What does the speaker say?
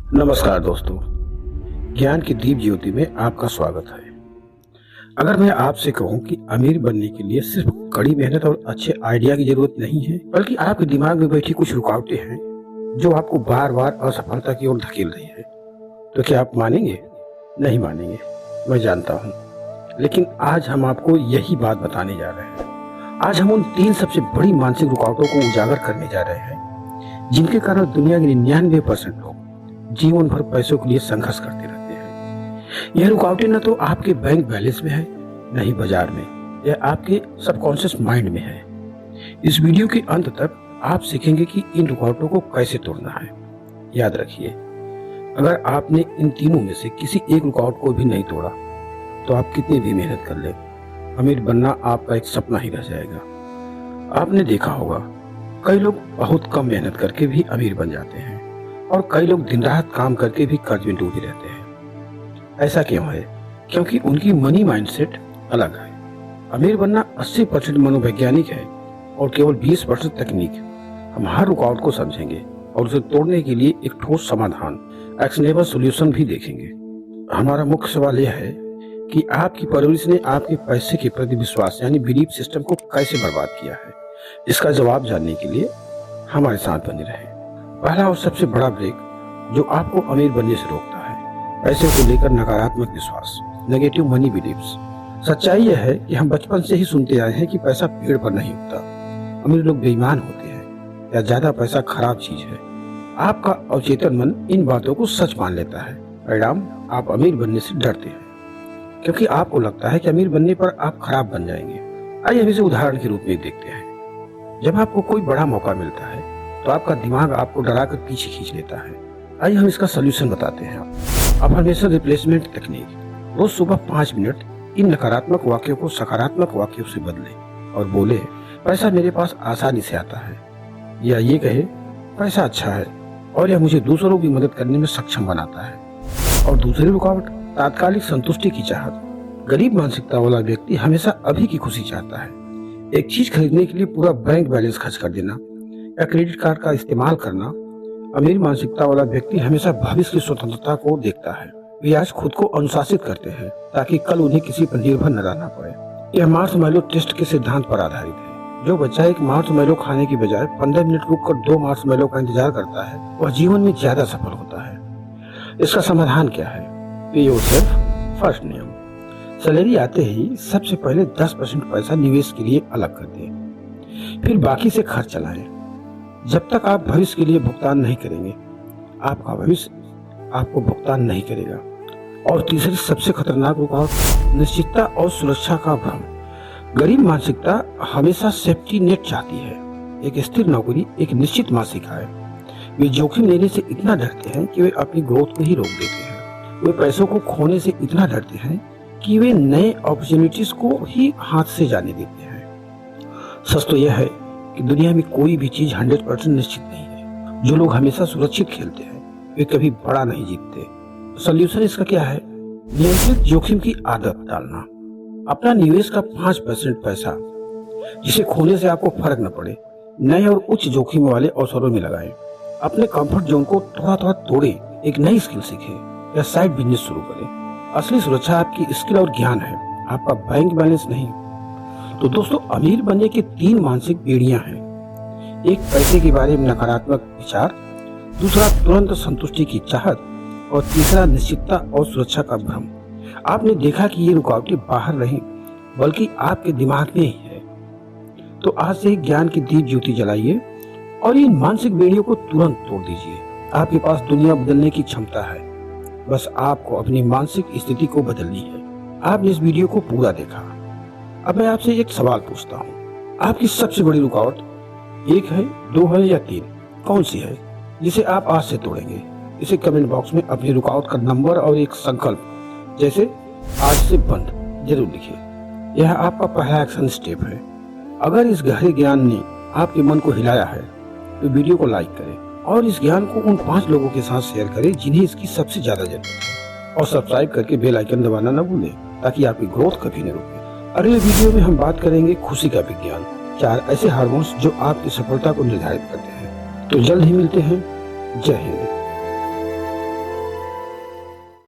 नमस्कार दोस्तों, ज्ञान की दीप ज्योति में आपका स्वागत है। अगर मैं आपसे कहूं कि अमीर बनने के लिए सिर्फ कड़ी मेहनत और अच्छे आइडिया की जरूरत नहीं है, बल्कि आपके दिमाग में बैठी कुछ रुकावटें हैं जो आपको बार बार असफलता की ओर धकेल रही है, तो क्या आप मानेंगे? नहीं मानेंगे, मैं जानता हूँ। लेकिन आज हम आपको यही बात बताने जा रहे हैं। आज हम उन 3 सबसे बड़ी मानसिक रुकावटों को उजागर करने जा रहे हैं जिनके कारण दुनिया के 99% लोग जीवन भर पैसों के लिए संघर्ष करते रहते हैं। यह रुकावटें न तो आपके बैंक बैलेंस में है, न ही बाजार में, यह आपके सबकॉन्शियस माइंड में है। इस वीडियो के अंत तक आप सीखेंगे कि इन रुकावटों को कैसे तोड़ना है। याद रखिए, अगर आपने इन तीनों में से किसी एक रुकावट को भी नहीं तोड़ा तो आप कितनी भी मेहनत कर ले, अमीर बनना आपका एक सपना ही रह जाएगा। आपने देखा होगा, कई लोग बहुत कम मेहनत करके भी अमीर बन जाते हैं और कई लोग दिन रात काम करके भी कर्ज में डूबे रहते हैं। ऐसा क्यों है? क्योंकि उनकी मनी माइंडसेट अलग है। अमीर बनना 80% मनोवैज्ञानिक है और केवल 20% तकनीक। हम हर रुकावट को समझेंगे और उसे तोड़ने के लिए एक ठोस समाधान, एक्शनेबल सॉल्यूशन भी देखेंगे। हमारा मुख्य सवाल यह है कि आपकी परवरिश ने आपके पैसे के प्रति विश्वास यानी बिलीफ सिस्टम को कैसे बर्बाद किया है। इसका जवाब जानने के लिए हमारे साथ बने रहें। पहला और सबसे बड़ा ब्रेक जो आपको अमीर बनने से रोकता है, पैसे को लेकर नकारात्मक विश्वास, नेगेटिव मनी बिलीव्स। सच्चाई यह है कि हम बचपन से ही सुनते आए हैं कि पैसा पेड़ पर नहीं उगता, अमीर लोग बेईमान होते हैं या ज्यादा पैसा खराब चीज है। आपका अवचेतन मन इन बातों को सच मान लेता है। परिणाम, आप अमीर बनने से डरते हैं क्योंकि आपको लगता है कि अमीर बनने पर आप खराब बन जाएंगे। आइए हम इसे उदाहरण के रूप में देखते हैं। जब आपको कोई बड़ा मौका मिलता है तो आपका दिमाग आपको डराकर पीछे खींच लेता है। आइए हम इसका सलूशन बताते हैं। अफर्मेशन रिप्लेसमेंट तकनीक। रोज सुबह 5 मिनट इन नकारात्मक वाक्यों को सकारात्मक वाक्यों से बदले और बोले, पैसा मेरे पास आसानी से आता है, या ये कहे, पैसा अच्छा है और यह मुझे दूसरों की मदद करने में सक्षम बनाता है। और दूसरी रुकावट, तात्कालिक संतुष्टि की चाहत। गरीब मानसिकता वाला व्यक्ति हमेशा अभी की खुशी चाहता है। एक चीज खरीदने के लिए पूरा बैंक बैलेंस खर्च कर देना या क्रेडिट कार्ड का इस्तेमाल करना। अमीर मानसिकता वाला व्यक्ति हमेशा भविष्य की स्वतंत्रता को देखता है। वे आज खुद को अनुशासित करते हैं ताकि कल उन्हें किसी पर निर्भर न रहना पड़े। यह मार्शमैलो टेस्ट के सिद्धांत पर आधारित है। जो बच्चा एक मार्शमैलो खाने की बजाय 15 मिनट रुककर 2 मार्शमैलो का इंतजार करता है, वह जीवन में ज्यादा सफल होता है। इसका समाधान क्या है? पे योरसेल्फ फर्स्ट नियम। सैलरी आते ही सबसे पहले 10% पैसा निवेश के लिए अलग कर दें, फिर बाकी से खर्च चलाएं। जब तक आप भविष्य के लिए भुगतान नहीं करेंगे, आपका भविष्य आपको भुगतान नहीं करेगा। और तीसरी सबसे खतरनाक रुकावट, निश्चितता और सुरक्षा का भ्रम। गरीब मानसिकता हमेशा सेफ्टी नेट चाहती है, एक स्थिर नौकरी, एक निश्चित मासिक आय। वे जोखिम लेने से इतना डरते हैं कि वे अपनी ग्रोथ को ही रोक देते हैं। वे पैसों को खोने से इतना डरते हैं कि वे नए अपॉर्चुनिटीज को ही हाथ से जाने देते हैं। सच तो यह है कि दुनिया में कोई भी चीज 100% निश्चित नहीं है। जो लोग हमेशा सुरक्षित खेलते हैं वे कभी बड़ा नहीं जीतते। सॉल्यूशन इसका क्या है? नियंत्रित जोखिम की आदत डालना। अपना निवेश का 5% पैसा, जिसे खोने से आपको फर्क न पड़े, नए और उच्च जोखिम वाले अवसरों में लगाएं। अपने कंफर्ट जोन को थोड़ा थोड़ा तोड़े, एक नई स्किल सीखें या साइड बिजनेस शुरू करें। असली सुरक्षा आपकी स्किल और ज्ञान है, आपका बैंक बैलेंस नहीं। तो दोस्तों, अमीर बनने की 3 मानसिक बेड़ियां हैं। एक, पैसे के बारे में नकारात्मक विचार। दूसरा, तुरंत संतुष्टि की चाहत। और तीसरा, निश्चितता और सुरक्षा का भ्रम। आपने देखा कि ये रुकावटें बाहर नहीं बल्कि आपके दिमाग में ही है। तो आज से ज्ञान की दीप ज्योति जलाइए और इन मानसिक बेड़ियों को तुरंत तोड़ दीजिए। आपके पास दुनिया बदलने की क्षमता है, बस आपको अपनी मानसिक स्थिति को बदलनी है। आपने इस वीडियो को पूरा देखा। अब मैं आपसे एक सवाल पूछता हूँ, आपकी सबसे बड़ी रुकावट 1 है, 2 है या 3? कौन सी है जिसे आप आज से तोड़ेंगे? इसे कमेंट बॉक्स में अपनी रुकावट का नंबर और एक संकल्प, जैसे आज से बंद, जरूर लिखिए। यह आपका पहला एक्शन स्टेप है। अगर इस गहरे ज्ञान ने आपके मन को हिलाया है तो वीडियो को लाइक करें और इस ज्ञान को उन 5 लोगों के साथ शेयर करें जिन्हें इसकी सबसे ज्यादा जरूरत है। और सब्सक्राइब करके बेल आइकन दबाना न भूलें ताकि आपकी ग्रोथ कभी न रुके। अगले वीडियो में हम बात करेंगे खुशी का विज्ञान, 4 ऐसे हार्मोन्स जो आपकी सफलता को निर्धारित करते हैं। तो जल्द ही मिलते हैं। जय हिंद।